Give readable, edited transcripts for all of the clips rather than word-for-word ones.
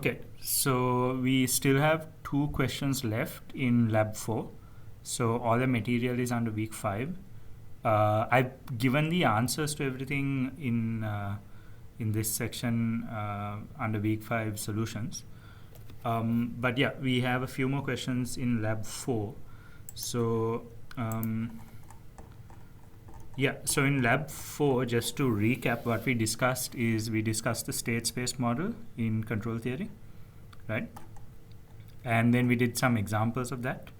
Okay, so we still have 2 questions left in lab 4. So all the material is under week 5. I've given the answers to everything in this section under week 5 solutions. But yeah, we have a few more questions in lab 4. So so in lab 4, just to recap what we discussed is we discussed the state space model in control theory, right? And then we did some examples of that.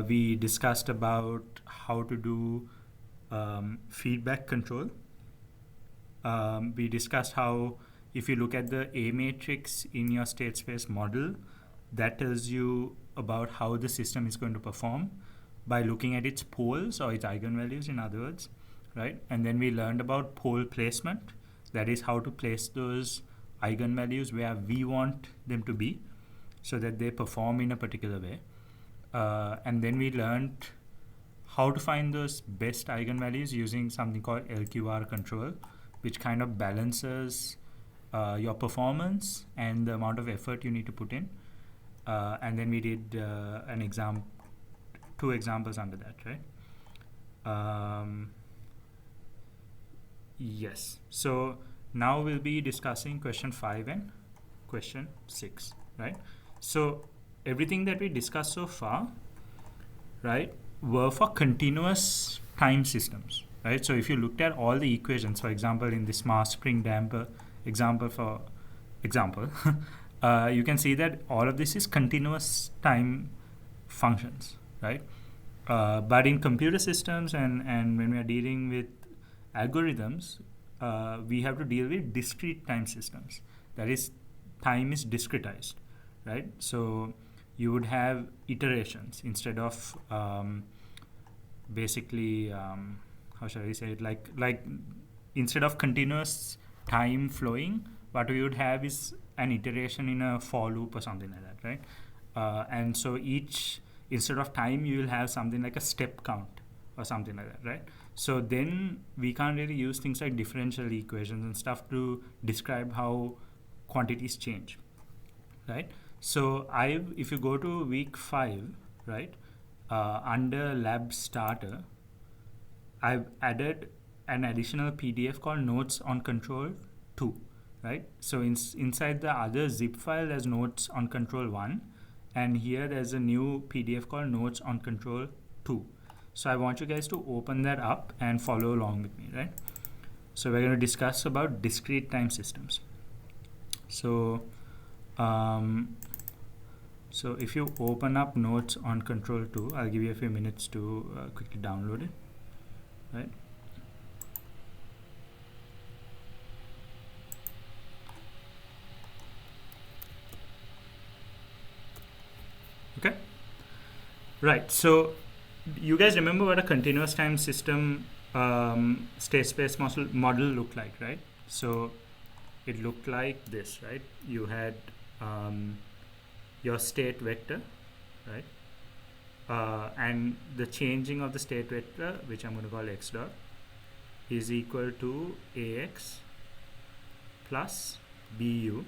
We discussed about how to do feedback control. We discussed how if you look at the A matrix in your state space model, that tells you about how the system is going to perform by looking at its poles or its eigenvalues, in other words, right? And then we learned about pole placement, that is how to place those eigenvalues where we want them to be so that they perform in a particular way. And then we learned how to find those best eigenvalues using something called LQR control, which kind of balances your performance and the amount of effort you need to put in. And then we did two examples under that, right? Yes. So now we'll be discussing question 5 and question 6, right? So everything that we discussed so far, right, were for continuous time systems, right? So if you looked at all the equations, for example, in this mass spring damper example, you can see that all of this is continuous time functions, right? But in computer systems and when we are dealing with algorithms, we have to deal with discrete time systems. That is, time is discretized, right? So you would have iterations instead of how shall I say it? Like instead of continuous time flowing, what we would have is an iteration in a for loop or something like that, right? And so instead of time, you will have something like a step count or something like that, right? So then we can't really use things like differential equations and stuff to describe how quantities change, right? So if you go to week 5, right, under lab starter, I've added an additional PDF called Notes on Control 2, right? So inside the other zip file, there's Notes on Control 1, and here there's a new PDF called Notes on Control 2. So I want you guys to open that up and follow along with me, right? So we're going to discuss about discrete time systems. So if you open up Notes on Control 2, I'll give you a few minutes to quickly download it, right? Okay, right. So you guys remember what a continuous time system state space model looked like, right? So it looked like this, right? You had your state vector, right? And the changing of the state vector, which I'm going to call x dot, is equal to ax plus bu,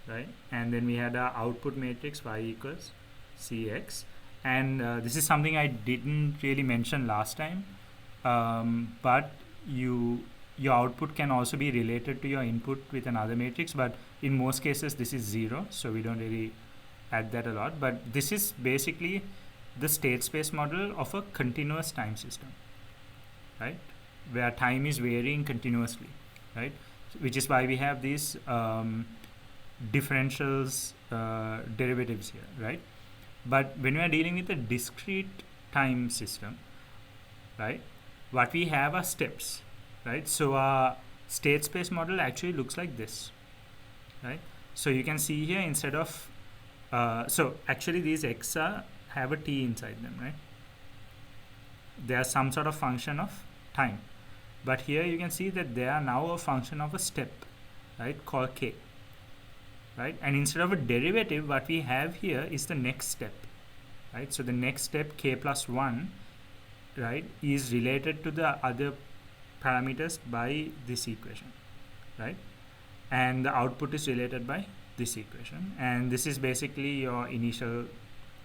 right? And then we had our output matrix y equals cx. And this is something I didn't really mention last time, but your output can also be related to your input with another matrix, but in most cases this is 0, so we don't really add that a lot. But this is basically the state space model of a continuous time system, right, where time is varying continuously, right? Which is why we have these differentials, derivatives here, right? But when we are dealing with a discrete time system, right, what we have are steps, right? So our state space model actually looks like this, right? So you can see here, instead of so actually these x have a t inside them, right? They are some sort of function of time, but here you can see that they are now a function of a step, right, called k, right? And instead of a derivative, what we have here is the next step, right? So the next step, k plus 1, right, is related to the other parameters by this equation, right? and the output is related by this equation, and this is basically your initial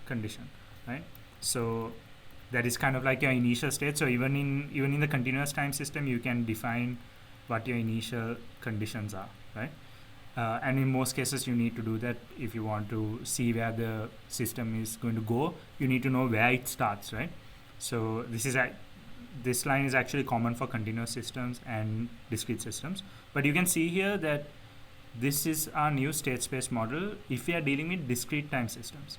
condition, right? So that is kind of like your initial state. So even in the continuous time system, you can define what your initial conditions are, right? And in most cases, you need to do that if you want to see where the system is going to go. You need to know where it starts, right? So this line is actually common for continuous systems and discrete systems. But you can see here that this is our new state space model if we are dealing with discrete time systems,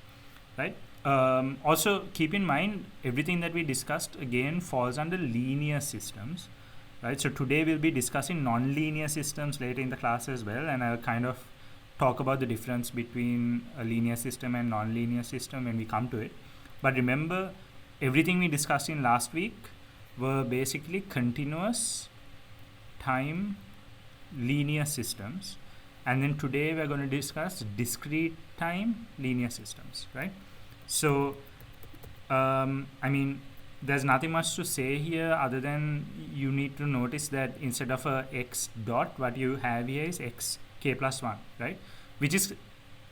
right? Also, keep in mind, everything that we discussed again falls under linear systems, right? So today we'll be discussing non-linear systems later in the class as well, and I'll kind of talk about the difference between a linear system and non-linear system when we come to it. But remember, everything we discussed in last week were basically continuous time linear systems, and then today we're going to discuss discrete time linear systems, right? So I mean, there's nothing much to say here other than you need to notice that instead of a x dot, what you have here is x k plus 1, right? Which is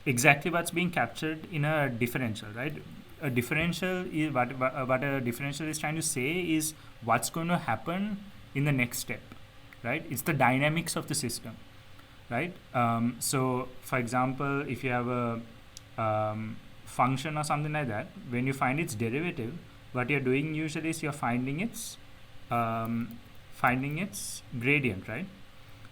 exactly what's being captured in a differential, right? A differential is what a differential is trying to say is what's going to happen in the next step, right? It's the dynamics of the system, right? So for example, if you have a function or something like that, when you find its derivative, what you're doing usually is you're finding its gradient, right?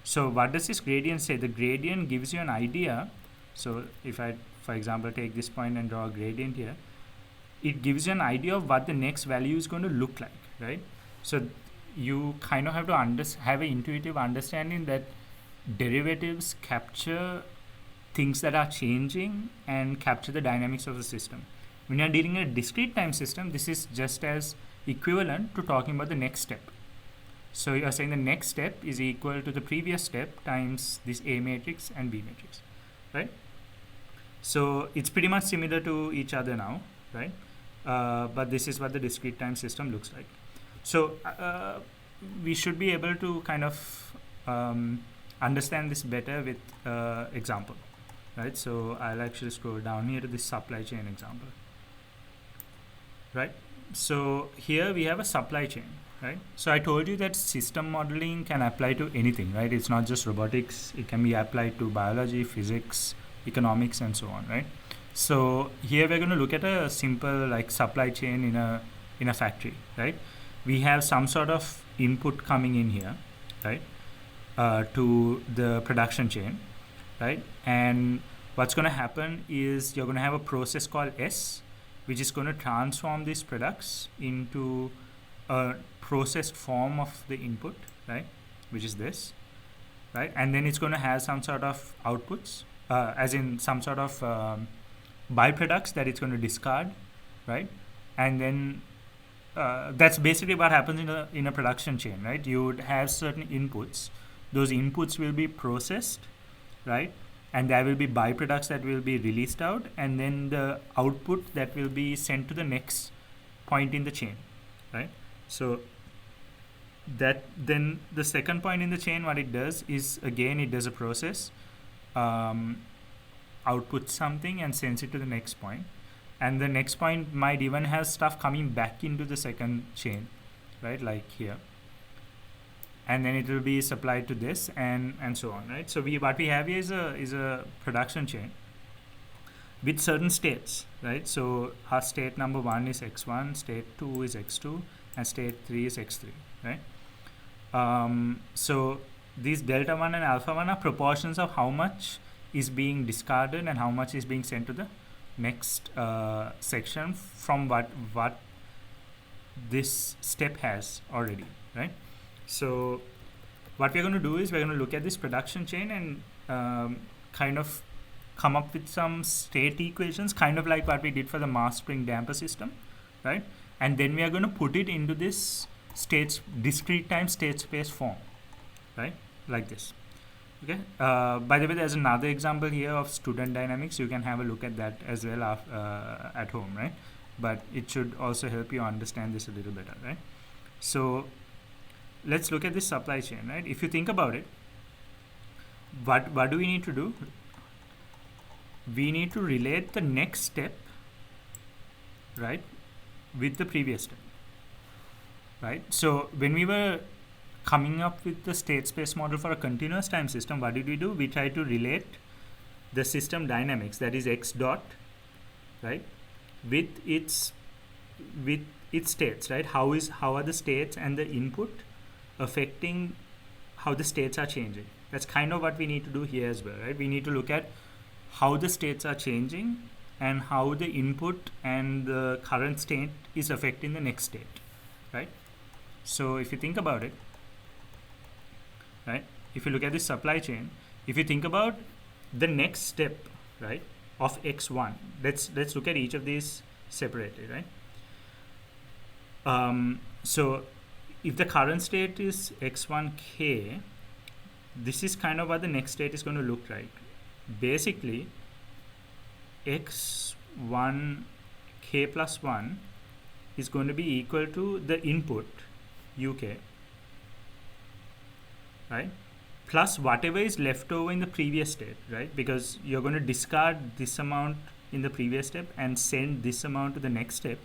So what does this gradient say? The gradient gives you an idea. So if I, for example, take this point and draw a gradient here, it gives you an idea of what the next value is going to look like, right? So you kind of have to have an intuitive understanding that derivatives capture things that are changing and capture the dynamics of the system. When you're dealing in a discrete time system, this is just as equivalent to talking about the next step. So you're saying the next step is equal to the previous step times this A matrix and B matrix, right? So it's pretty much similar to each other now, right? But this is what the discrete time system looks like. So we should be able to kind of understand this better with example, right? So I'll actually scroll down here to this supply chain example, right? So here we have a supply chain, right? So I told you that system modeling can apply to anything, right? It's not just robotics. It can be applied to biology, physics, economics, and so on, right? So here we're going to look at a simple like supply chain in a factory, right? We have some sort of input coming in here, right, to the production chain, right? And what's going to happen is you're going to have a process called S, which is going to transform these products into a processed form of the input, right, which is this, right? And then it's going to have some sort of outputs, as in some sort of byproducts that it's going to discard, right? And then that's basically what happens in a production chain, right? You would have certain inputs. Those inputs will be processed, right? And there will be byproducts that will be released out, and then the output that will be sent to the next point in the chain, right? So that then the second point in the chain, what it does is, again, it does a process, outputs something and sends it to the next point. And the next point might even have stuff coming back into the second chain, right? Like here. And then it will be supplied to this and so on, right? So what we have here is a production chain with certain states, right? So our state number 1 is x1, state 2 is x2, and state 3 is x3, right? So these delta 1 and alpha 1 are proportions of how much is being discarded and how much is being sent to the next section from what this step has already, right? So what we're going to do is we're going to look at this production chain and kind of come up with some state equations, kind of like what we did for the mass spring damper system, right? And then we are going to put it into this discrete time state space form, right? Like this. Okay. By the way, there's another example here of student dynamics. You can have a look at that as well at home, right? But it should also help you understand this a little better, right? So let's look at this supply chain, right? If you think about it, what do we need to do? We need to relate the next step, right, with the previous step, right? So when we were coming up with the state space model for a continuous time system, what did we do? We tried to relate the system dynamics, that is x dot, right, with its states, right? How are the states and the input affecting how the states are changing? That's kind of what we need to do here as well, right? We need to look at how the states are changing and how the input and the current state is affecting the next state, right? So if you think about it, right, if you look at this supply chain, if you think about the next step, right, of x1, let's look at each of these separately, right? So if the current state is x1k, this is kind of what the next state is going to look like. Basically, x1k plus 1 is going to be equal to the input uk, right, plus whatever is left over in the previous state, right? Because you're going to discard this amount in the previous step and send this amount to the next step.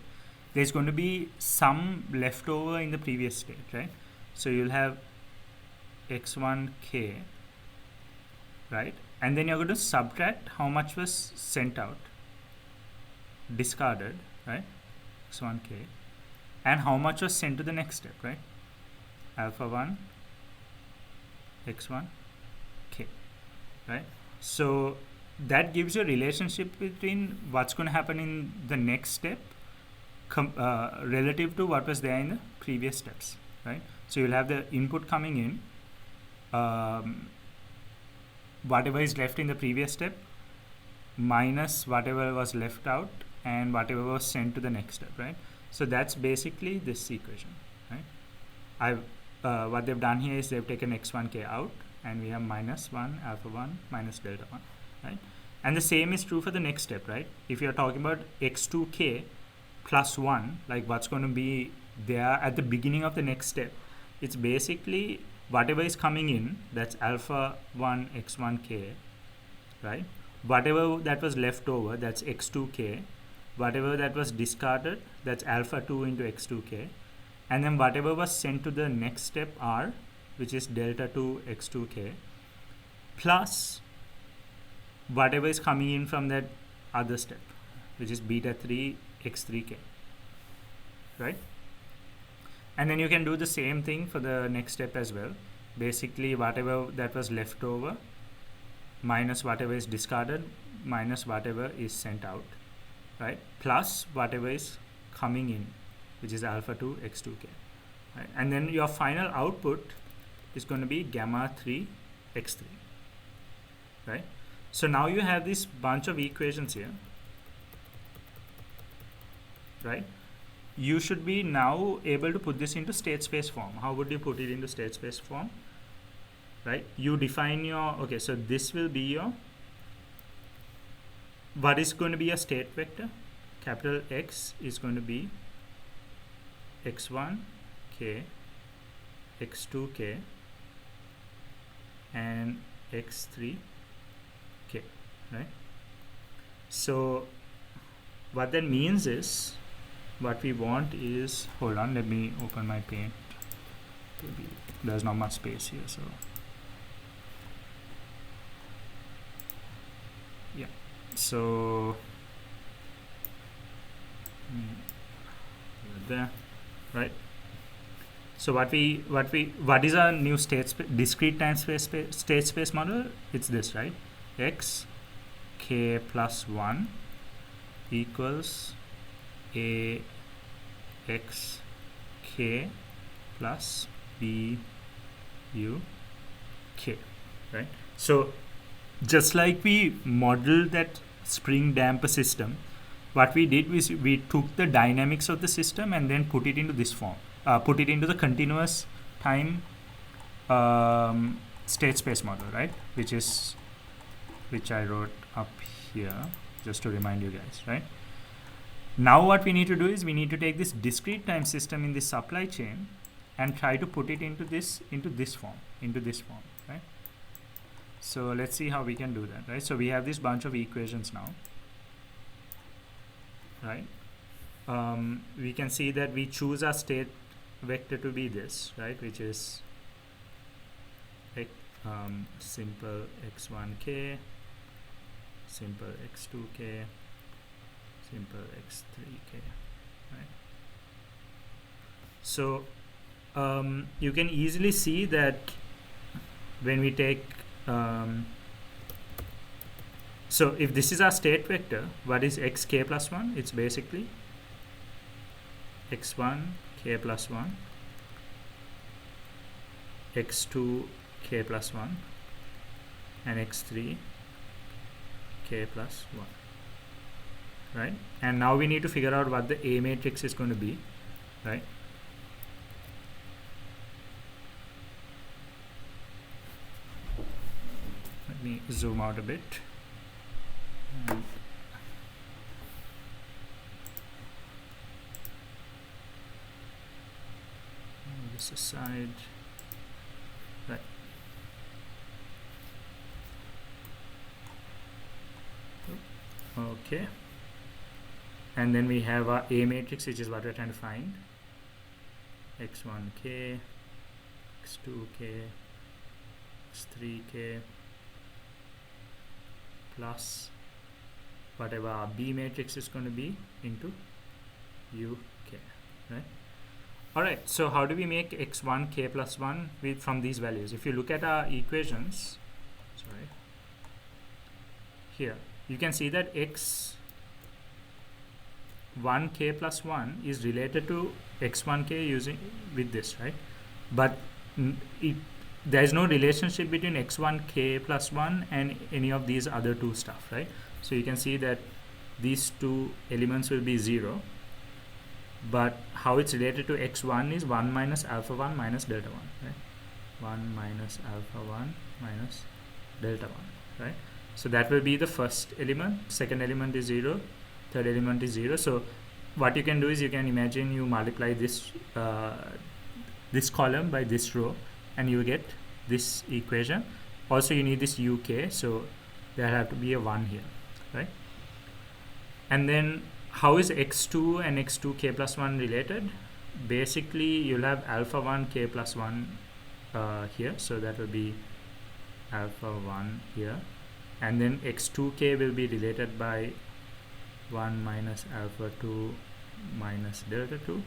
There's going to be some left over in the previous state, right? So you'll have x1k, right? And then you're going to subtract how much was sent out, discarded, right? x1k, and how much was sent to the next step, right? Alpha 1 x1 k, right? So that gives you a relationship between what's going to happen in the next step relative to what was there in the previous steps, right? So you'll have the input coming in, whatever is left in the previous step minus whatever was left out and whatever was sent to the next step, right? So that's basically this equation, right? What they've done here is they've taken x1k out and we have minus 1 alpha 1 minus delta 1, right? And the same is true for the next step, right? If you're talking about x2k plus 1, like what's going to be there at the beginning of the next step, it's basically whatever is coming in, that's alpha 1 x1k, right? Whatever that was left over, that's x2k. Whatever that was discarded, that's alpha 2 into x2k. And then whatever was sent to the next step r, which is delta 2 x2k, plus whatever is coming in from that other step, which is beta 3 x3k, right? And then you can do the same thing for the next step as well. Basically whatever that was left over minus whatever is discarded minus whatever is sent out, right, plus whatever is coming in, which is alpha 2 x2k, right? And then your final output is going to be gamma 3 x3, right? So now you have this bunch of equations here, right? You should be now able to put this into state space form. How would you put it into state space form, right? You define your, okay, so this will be your, what is going to be a state vector? Capital X is going to be x1k, x2k, and x3k, right? So what that means is, what we want is, hold on, let me open my paint. There's not much space here, so yeah. So there, right? So what is our new discrete time space state space model? It's this, right? X k plus 1 equals a x k plus b u k, right? So just like we modeled that spring damper system, what we did was we took the dynamics of the system and then put it into this form, put it into the continuous time state space model, right? Which I wrote up here just to remind you guys, right? Now what we need to do is we need to take this discrete time system in this supply chain and try to put it into this form, right? So let's see how we can do that, right? So we have this bunch of equations now, right? We can see that we choose our state vector to be this, right, which is simple x1k, simple x2k, simple x3k, right? So you can easily see that when we take so if this is our state vector, what is xk plus 1? It's basically x1 k plus 1, x2 k plus 1, and x3 k plus 1, right? And now we need to figure out what the A matrix is going to be, right? Let me zoom out a bit. And this aside, right? Okay. And then we have our A matrix, which is what we're trying to find. x1k, x2k, x3k, plus whatever our B matrix is going to be into uk, right? Alright, so how do we make x1 k plus 1 from these values? If you look at our equations, sorry, here, you can see that x1 k plus 1 is related to x1k using with this, right? But there is no relationship between x1 k plus 1 and any of these other two stuff, right? So you can see that these two elements will be 0, but how it's related to x1 is 1 minus alpha 1 minus delta 1, right? 1 minus alpha 1 minus delta 1, right? So that will be the first element, second element is 0, third element is 0. So what you can do is you can imagine you multiply this this column by this row and you get this equation. Also you need this uk, so there have to be a 1 here, right? And then how is x2 and x2 k plus 1 related? Basically you'll have alpha 1 k plus 1 here, so that will be alpha 1 here, and then x2k will be related by 1 minus alpha 2 minus delta 2,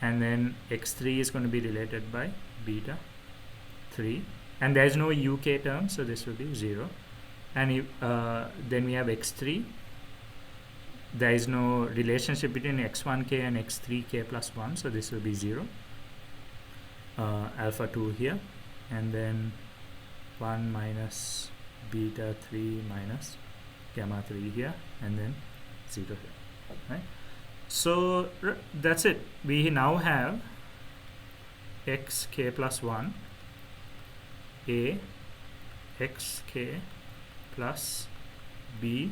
and then x3 is going to be related by beta 3, and there is no uk term, so this will be 0. And if, then we have x3, there is no relationship between x1k and x3k plus 1, so this will be 0, alpha 2 here, and then 1 minus beta 3 minus gamma 3 here, and then 0 here, right? So that's it. We now have xk plus 1 a xk plus b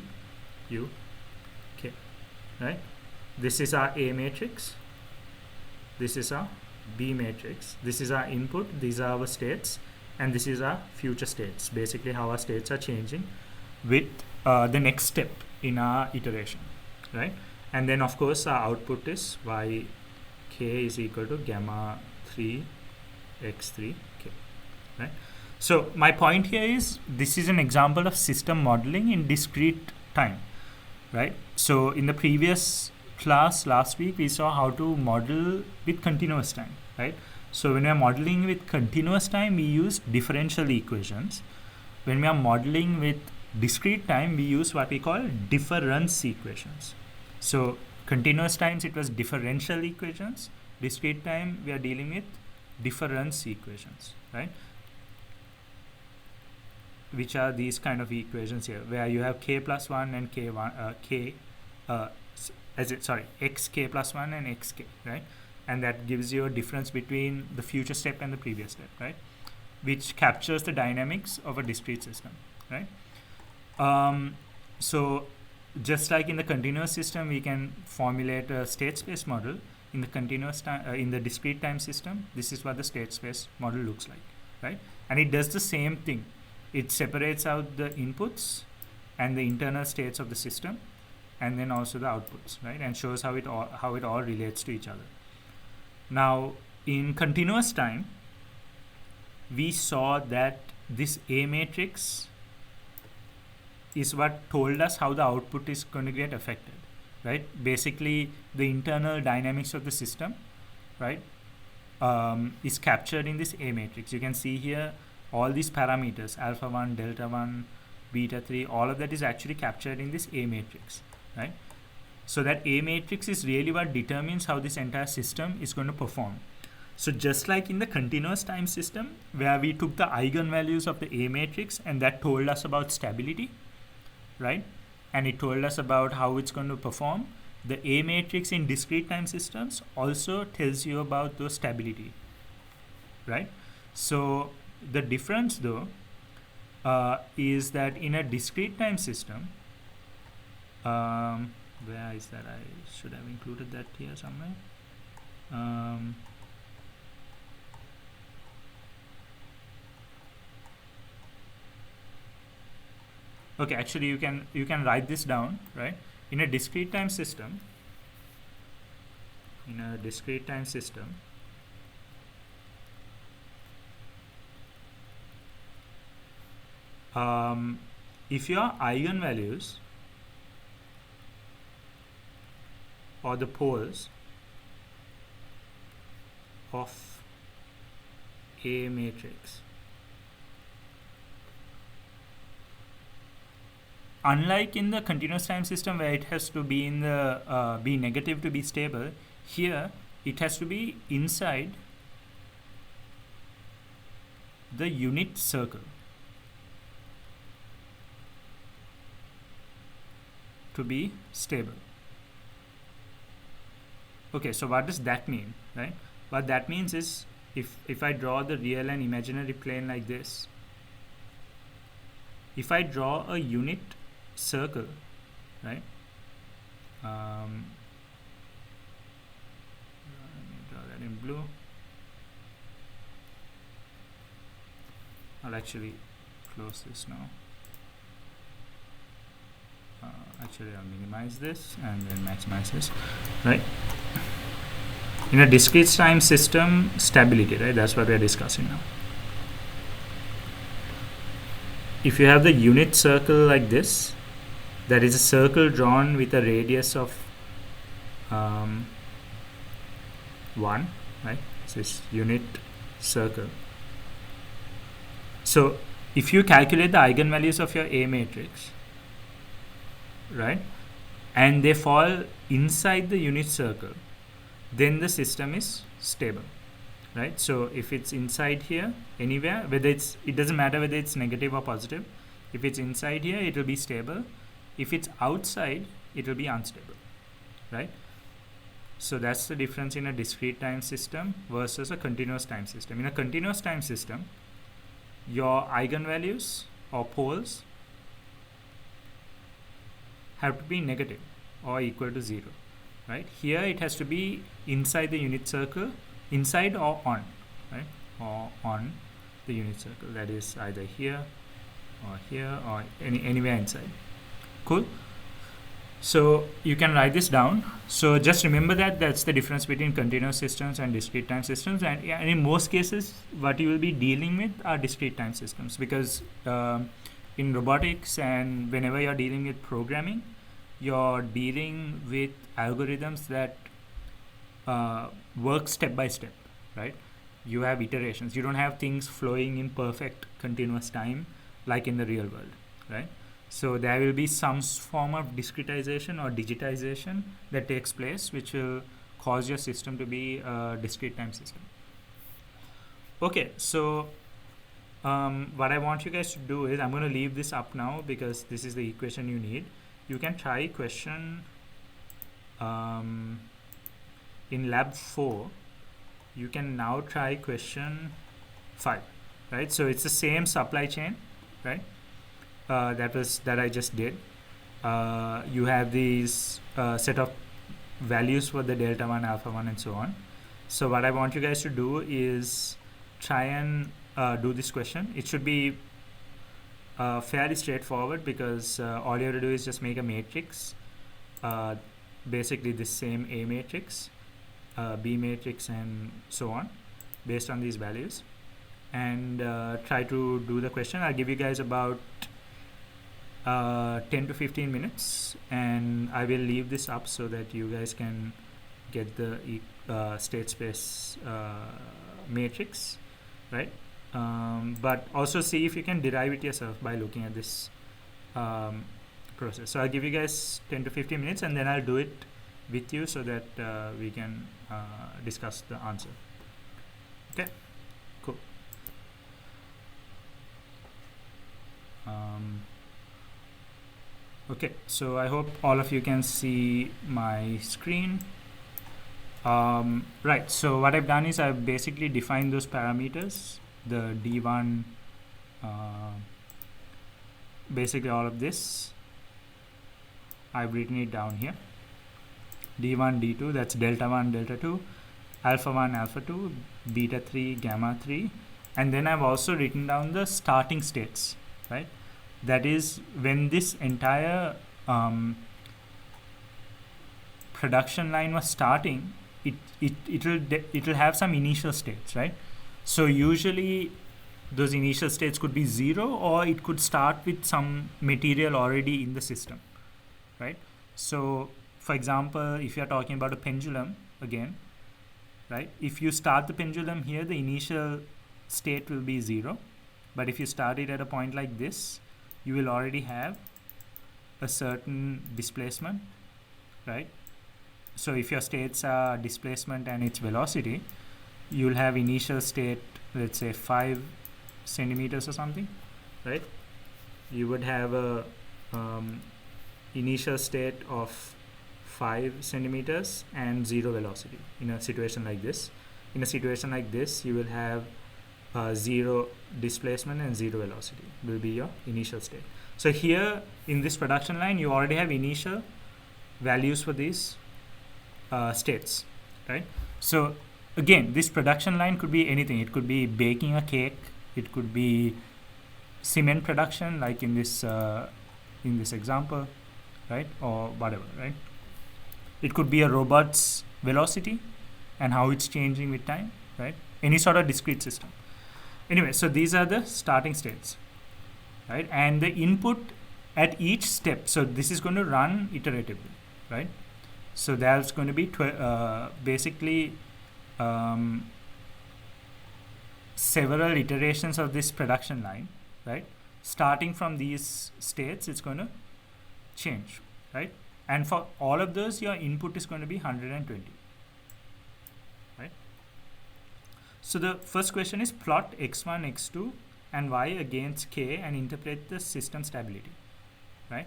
u k, right? This is our A matrix, this is our B matrix, this is our input, these are our states, and this is our future states, basically how our states are changing with the next step in our iteration, right? And then of course our output is y k is equal to gamma 3 x3 k, right? So my point here is this is an example of system modeling in discrete time, right? So in the previous class last week we saw how to model with continuous time, right? So when we are modeling with continuous time we use differential equations. When we are modeling with discrete time we use what we call difference equations. So continuous times it was differential equations, discrete time we are dealing with difference equations, right? Which are these kind of equations here, where you have k plus 1 and k1 xk plus 1 and xk, right? And that gives you a difference between the future step and the previous step, right? Which captures the dynamics of a discrete system, right? So just like in the continuous system we can formulate a state space model, in the continuous time in the discrete time system this is what the state space model looks like, right? And it does the same thing it separates out the inputs and the internal states of the system, and then also the outputs, right? And shows how it all relates to each other. Now, in continuous time, we saw that this A matrix is what told us how the output is going to get affected, right? Basically, the internal dynamics of the system, right, is captured in this A matrix. You can see here all these parameters, alpha 1, delta 1, beta 3, all of that is actually captured in this A matrix, right? So that A matrix is really what determines how this entire system is going to perform. So just like in the continuous time system, where we took the eigenvalues of the A matrix and that told us about stability, right? And it told us about how it's going to perform. The A matrix in discrete time systems also tells you about the stability, right? So the difference though is that in a discrete time system, where is that? I should have included that here somewhere. Okay, actually you can write this down, right? In a discrete time system, if your eigenvalues or the poles of A matrix, unlike in the continuous time system where it has to be in the be negative to be stable, here it has to be inside the unit circle to be stable. Okay, so what does that mean, right? What that means is if I draw the real and imaginary plane like this, if I draw a unit circle, right? Let me draw that in blue. I'll actually close this now. Actually, I'll minimize this and then maximize this, right? In a discrete time system, stability, right? That's what we're discussing now. If you have the unit circle like this, that is a circle drawn with a radius of 1, right? So it's unit circle. So if you calculate the eigenvalues of your A matrix, right, and they fall inside the unit circle, then the system is stable, right? So if it's inside here anywhere, whether it doesn't matter whether it's negative or positive, if it's inside here it will be stable, if it's outside it will be unstable, right? So that's the difference in a discrete time system versus a continuous time system. In a continuous time system, your eigenvalues or poles have to be negative or equal to 0, right? Here it has to be inside the unit circle, inside or on, right? Or on the unit circle, that is either here or anywhere inside. Cool. So you can write this down. So just remember that that's the difference between continuous systems and discrete time systems, and in most cases what you will be dealing with are discrete time systems, because in robotics and whenever you're dealing with programming, you're dealing with algorithms that work step by step, right? You have iterations. You don't have things flowing in perfect continuous time like in the real world, right? So there will be some form of discretization or digitization that takes place, which will cause your system to be a discrete time system. Okay, so what I want you guys to do is, I'm going to leave this up now because this is the equation you need. You can try question in lab 4. You can now try question 5, right? So it's the same supply chain, right? That I just did. You have these set of values for the delta 1, alpha 1, and so on. So what I want you guys to do is try and do this question. It should be fairly straightforward because all you have to do is just make a matrix, basically this same A matrix, B matrix, and so on, based on these values, and try to do the question. I'll give you guys about 10 to 15 minutes, and I will leave this up so that you guys can get the state space matrix, right? But also see if you can derive it yourself by looking at this process. So I'll give you guys 10 to 15 minutes, and then I'll do it with you so that we can discuss the answer. Okay, cool. Okay, so I hope all of you can see my screen. Right, so what I've done is I've basically defined those parameters, the D1, basically all of this. I've written it down here. D1, D2, that's delta 1, delta 2, alpha 1, alpha 2, beta 3, gamma 3. And then I've also written down the starting states, right? That is when this entire production line was starting, it'll have some initial states, right? So usually those initial states could be 0, or it could start with some material already in the system, right? So for example, if you're talking about a pendulum again, right? If you start the pendulum here, the initial state will be 0. But if you start it at a point like this, you will already have a certain displacement, right? So if your states are displacement and its velocity, you'll have initial state, let's say 5 centimeters or something, right? You would have a initial state of 5 centimeters and 0 velocity in a situation like this. In a situation like this, you will have 0 displacement and 0 velocity will be your initial state. So here in this production line, you already have initial values for these states, right? So again, this production line could be anything. It could be baking a cake. It could be cement production, like in this example, right? Or whatever, right? It could be a robot's velocity and how it's changing with time, right? Any sort of discrete system. Anyway, so these are the starting states, right? And the input at each step, so this is going to run iteratively, right? So there's going to be basically several iterations of this production line, right? Starting from these states, it's going to change, right? And for all of those, your input is going to be 120, right? So the first question is plot x1, x2, and y against k and interpret the system stability, right?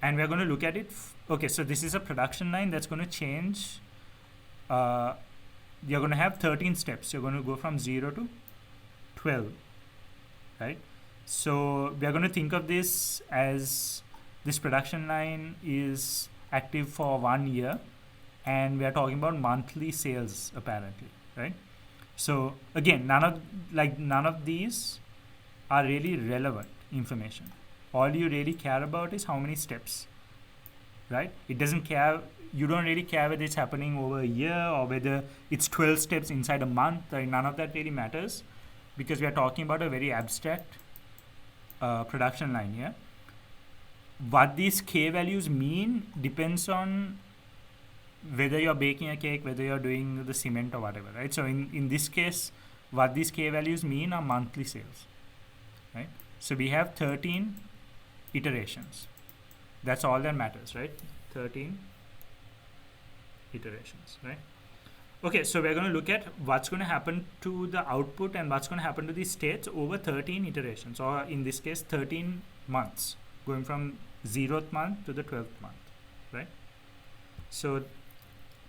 And we're going to look at it. Okay, so this is a production line that's going to change. You're going to have 13 steps. You're going to go from 0 to 12, right? So we're going to think of this as this production line is active for 1 year, and we are talking about monthly sales apparently, right? So again, none of these are really relevant information. All you really care about is how many steps, right? It doesn't care. You don't really care whether it's happening over a year or whether it's 12 steps inside a month. None of that really matters, because we are talking about a very abstract production line here. What these k values mean depends on whether you're baking a cake, whether you're doing the cement or whatever, right? So in this case, what these k values mean are monthly sales, right? So we have 13 iterations. That's all that matters, right? 13 iterations, right? Okay, so we're going to look at what's going to happen to the output and what's going to happen to these states over 13 iterations, or in this case 13 months, going from 0th month to the 12th month, right? So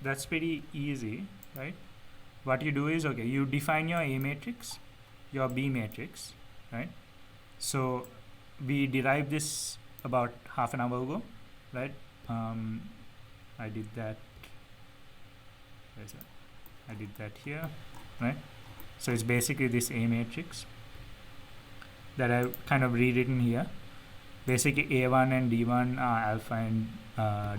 that's pretty easy, right? What you do is, okay, you define your A matrix, your B matrix, right? So we derived this about half an hour ago, right? I did that. Where's that? I did that here, right? So it's basically this A matrix. that I've kind of rewritten here. Basically A1 and D1 are alpha and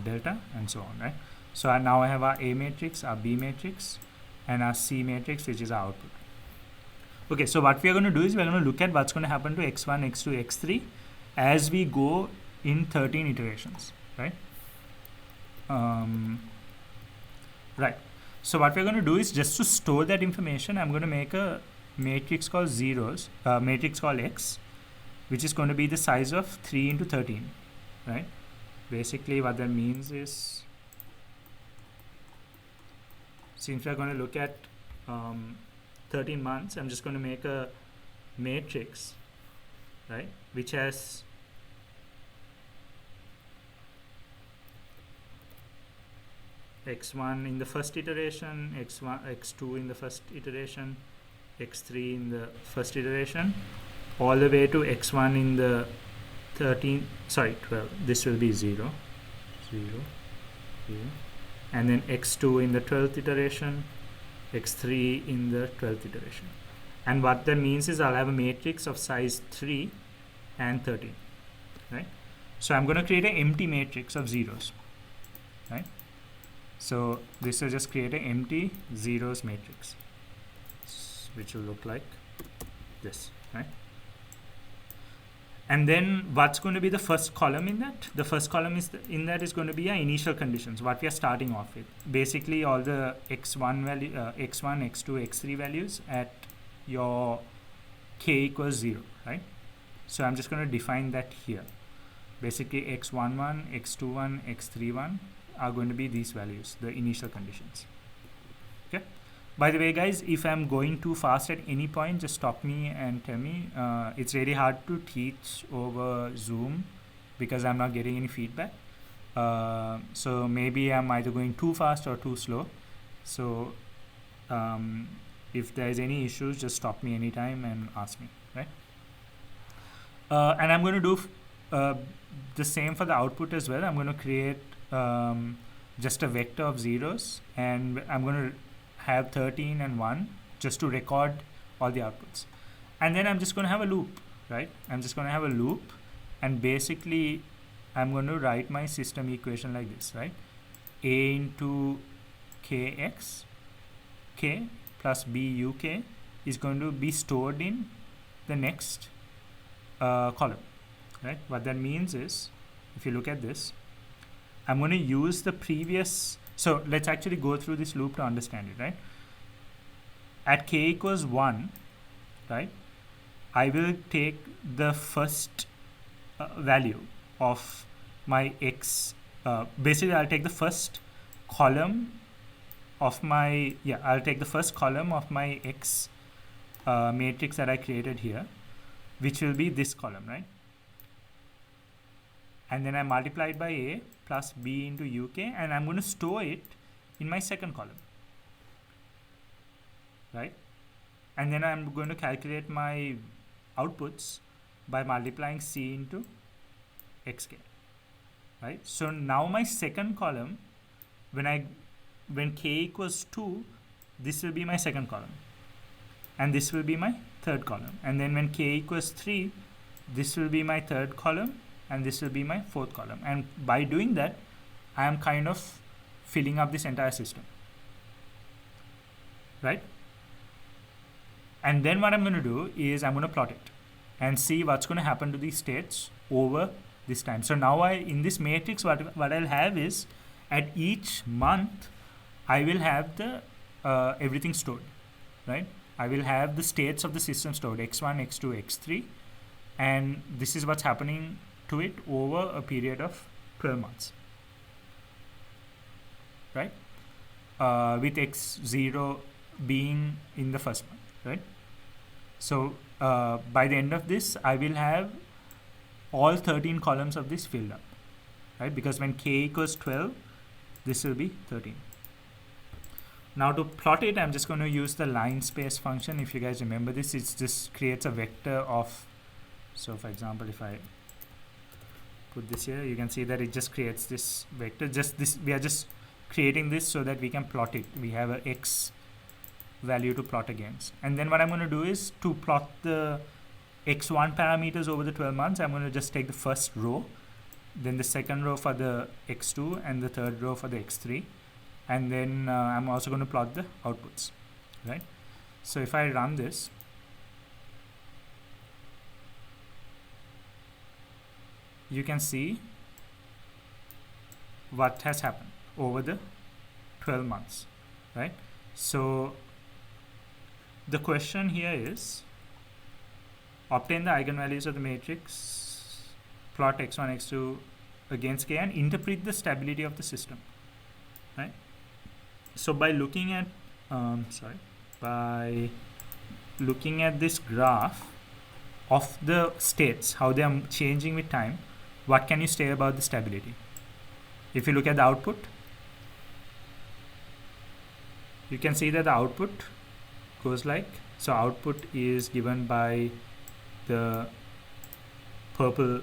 delta and so on, right? So now I have our A matrix, our B matrix, and our C matrix, which is our output. Okay, so what we are going to do is we're going to look at what's going to happen to x1, x2, x3 as we go in 13 iterations, right? Right. So what we're going to do is, just to store that information, I'm going to make a matrix called matrix called X, which is going to be the size of 3 into 13, right? Basically what that means is, since we're going to look at 13 months, I'm just going to make a matrix, right, which has x1 in the first iteration, x2 in the first iteration, x3 in the first iteration, all the way to x1 in the 12. This will be 0, 0, 0, and then x2 in the 12th iteration, x3 in the 12th iteration. And what that means is I'll have a matrix of size 3 and 13, right? So I'm going to create an empty matrix of zeros, right? So this will just create an empty zeros matrix, which will look like this, right? And then what's going to be the first column in that? The first column in that is going to be our initial conditions, what we are starting off with. Basically all the x1 value, x1, x2, x3 values at your k equals 0, right? So I'm just going to define that here. Basically x11, x21, x31 are going to be these values, the initial conditions. Okay. By the way, guys, if I'm going too fast at any point, just stop me and tell me. It's really hard to teach over Zoom because I'm not getting any feedback. So maybe I'm either going too fast or too slow. So if there's any issues, just stop me anytime and ask me, right? And I'm going to do the same for the output as well. I'm going to create just a vector of zeros, and I'm going to have 13 and 1 just to record all the outputs. And then I'm just going to have a loop, right? I'm just going to have a loop, and basically I'm going to write my system equation like this, right? A into kx, k plus b uk is going to be stored in the next column, right? What that means is, if you look at this, I'm going to use the previous. So let's actually go through this loop to understand it, right? At k equals 1, right, I will take the first value of my x. Basically, I'll take the first column of my, I'll take the first column of my x matrix that I created here, which will be this column, right? And then I multiply it by a plus b into uk, and I'm going to store it in my second column, right? And then I'm going to calculate my outputs by multiplying c into xk, right? So now my second column, when k equals 2, this will be my second column, and this will be my third column. And then when k equals 3, this will be my third column, and this will be my fourth column. And by doing that, I am kind of filling up this entire system, right? And then what I'm going to do is I'm going to plot it and see what's going to happen to these states over this time. So now in this matrix, what I'll have is, at each month, I will have the everything stored, right? I will have the states of the system stored, x1, x2, x3, and this is what's happening to it over a period of 12 months, right? With x0 being in the first month, right? So by the end of this, I will have all 13 columns of this filled up, right? Because when k equals 12, this will be 13. Now to plot it, I'm just going to use the line space function. If you guys remember this, it just creates a vector of, so for example, if I put this here, you can see that it just creates this vector. Just this, we are just creating this so that we can plot it. We have a x value to plot against. And then what I'm going to do is to plot the x1 parameters over the 12 months, I'm going to just take the first row, then the second row for the x2, and the third row for the x3. And then I'm also going to plot the outputs, right? So if I run this, you can see what has happened over the 12 months, right? So the question here is, obtain the eigenvalues of the matrix, plot x1, x2 against k, and interpret the stability of the system, right? So by looking at by looking at this graph of the states, how they are changing with time, what can you say about the stability? If you look at the output, you can see that the output goes like so. Output is given by the purple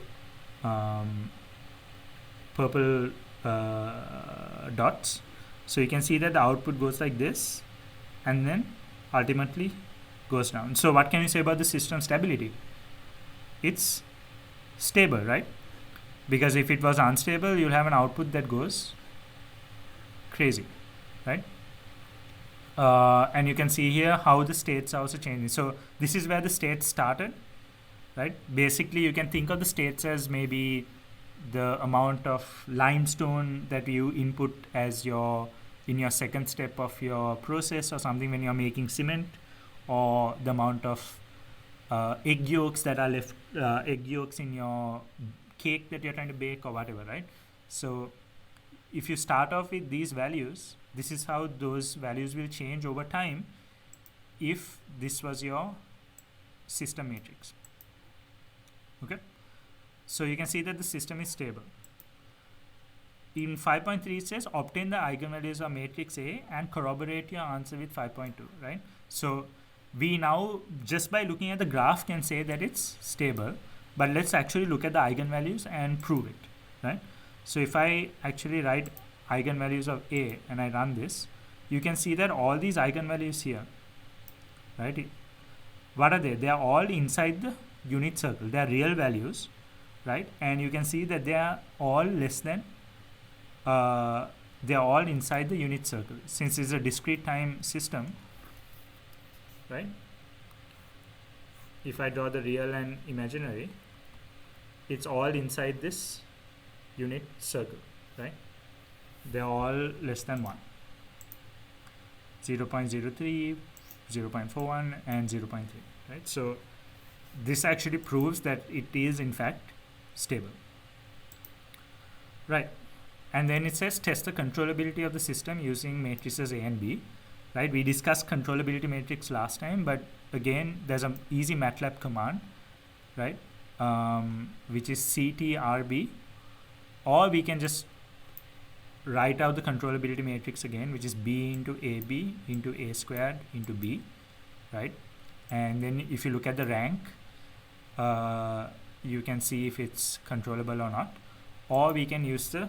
dots. So you can see that the output goes like this and then ultimately goes down. So what can you say about the system stability? It's stable, right? Because if it was unstable, you'll have an output that goes crazy, right? And you can see here how the states are also changing. So this is where the states started, right? Basically, you can think of the states as maybe the amount of limestone that you input as in your second step of your process or something when you're making cement, or the amount of egg yolks that are left, egg yolks in your cake that you're trying to bake or whatever, right? So if you start off with these values, this is how those values will change over time if this was your system matrix. Okay, so you can see that the system is stable. In 5.3 it says obtain the eigenvalues of matrix A and corroborate your answer with 5.2, right? So we now, just by looking at the graph, can say that it's stable, but let's actually look at the eigenvalues and prove it, right? So if I actually write eigenvalues of A and I run this, you can see that all these eigenvalues here, right? What are they? They are all inside the unit circle. They are real values, right? And you can see that they are all less than, they are all inside the unit circle. Since it's a discrete time system, right? If I draw the real and imaginary, it's all inside this unit circle, right? They're all less than 1. 0.03, 0.41, and 0.3, right? So this actually proves that it is in fact stable, right? And then it says test the controllability of the system using matrices A and B, right? We discussed controllability matrix last time, but again, there's an easy MATLAB command, right? Which is CTRB, or we can just write out the controllability matrix again, which is B into AB into A squared into B, right? And then if you look at the rank, you can see if it's controllable or not, or we can use the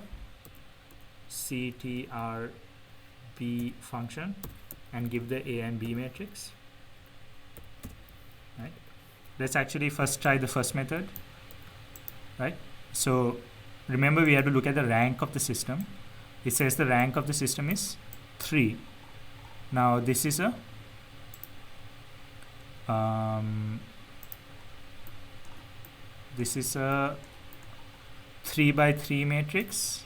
CTRB function and give the A and B matrix, right? Let's actually first try the first method, right? So remember, we have to look at the rank of the system. It says the rank of the system is 3. Now this is a this is a 3 by 3 matrix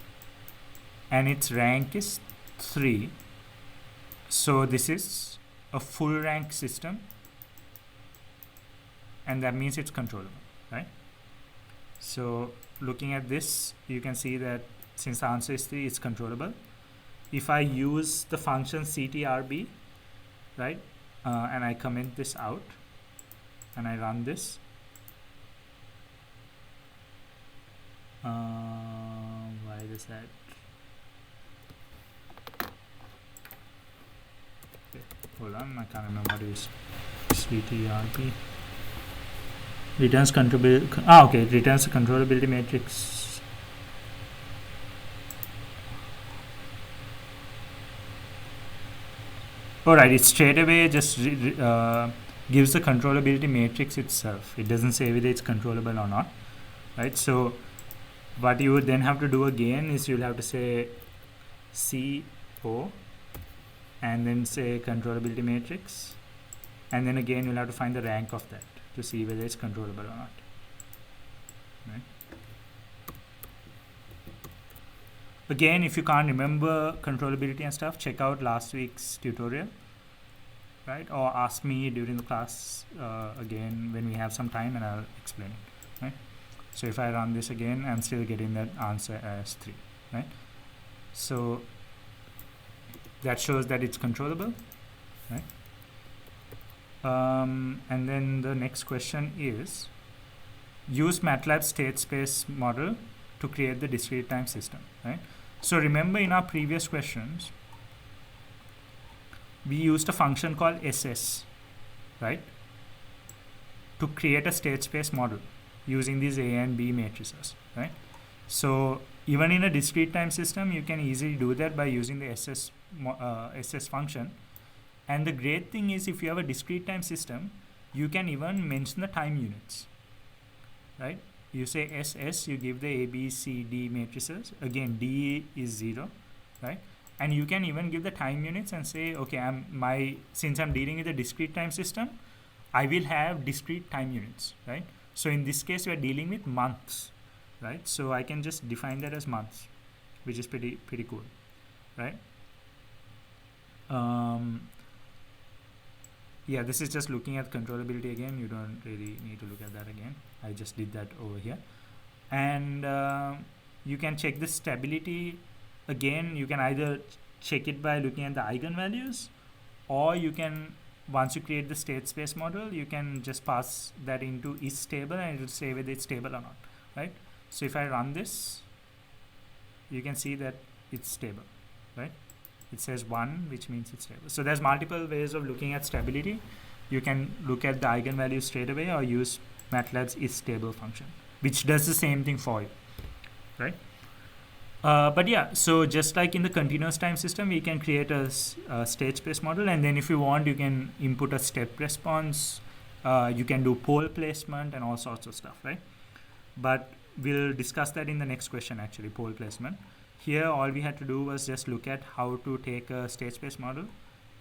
and its rank is 3. So this is a full rank system, and that means it's controllable, right? So looking at this, you can see that since the answer is 3, it's controllable. If I use the function CTRB, right, and I comment this out and I run this, why is that? Okay, hold on, I can't remember what is CTRB. Returns controllability. Okay, it returns the controllability matrix. Alright, it straight away just gives the controllability matrix itself. It doesn't say whether it's controllable or not, right? So what you would then have to do again is you'll have to say CO and then say controllability matrix, and then again you'll have to find the rank of that to see whether it's controllable or not, right? Again, if you can't remember controllability and stuff, check out last week's tutorial, right? Or ask me during the class again when we have some time, and I'll explain it, right? So if I run this again, I'm still getting that answer as 3, right? So that shows that it's controllable, right? And then the next question is, use MATLAB state space model to create the discrete time system, right? So remember, in our previous questions, we used a function called SS, right, to create a state space model using these A and B matrices, right? So even in a discrete time system, you can easily do that by using the SS function. And the great thing is, if you have a discrete time system, you can even mention the time units, right? You say SS, you give the A, B, C, D matrices. Again, D is 0, right? And you can even give the time units and say, okay, since I'm dealing with a discrete time system, I will have discrete time units, right? So in this case, we are dealing with months, right? So I can just define that as months, which is pretty cool, right? Yeah, this is just looking at controllability again. You don't really need to look at that again. I just did that over here. And you can check the stability. Again, you can either check it by looking at the eigenvalues, or you can, once you create the state space model, you can just pass that into is stable, and it will say whether it's stable or not, right? So if I run this, you can see that it's stable, right? It says 1, which means it's stable. So there's multiple ways of looking at stability. You can look at the eigenvalues straight away, or use MATLAB's isStable function, which does the same thing for you, right? But yeah, so just like in the continuous time system, we can create a state space model, and then if you want, you can input a step response. You can do pole placement and all sorts of stuff, right? But we'll discuss that in the next question, actually, pole placement. Here, all we had to do was just look at how to take a state space model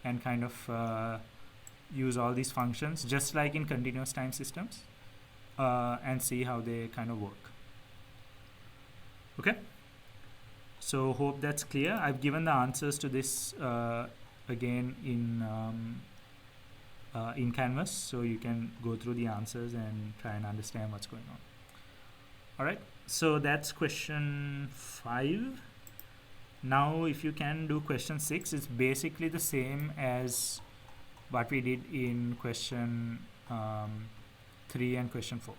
and kind of use all these functions, just like in continuous time systems, and see how they kind of work. Okay? So hope that's clear. I've given the answers to this again in Canvas, so you can go through the answers and try and understand what's going on. All right, so that's question 5. Now, if you can do question 6, it's basically the same as what we did in question 3 and question 4,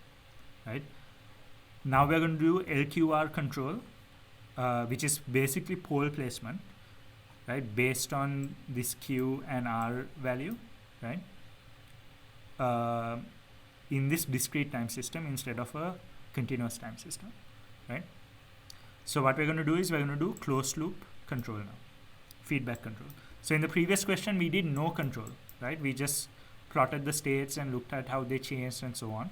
right? Now we're going to do LQR control, which is basically pole placement, right, based on this Q and R value, right, in this discrete time system instead of a continuous time system, right? So what we're going to do is we're going to do closed loop control now, feedback control. So in the previous question, we did no control, right? We just plotted the states and looked at how they changed and so on.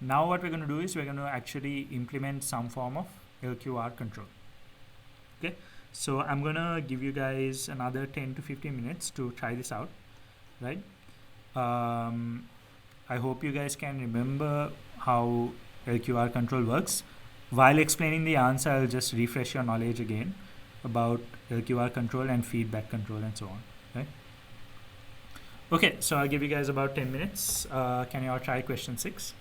Now what we're going to do is we're going to actually implement some form of LQR control. Okay, so I'm going to give you guys another 10 to 15 minutes to try this out, right? I hope you guys can remember how LQR control works. While explaining the answer, I'll just refresh your knowledge again about LQR control and feedback control and so on, right? Okay, so I'll give you guys about 10 minutes. Can you all try question 6?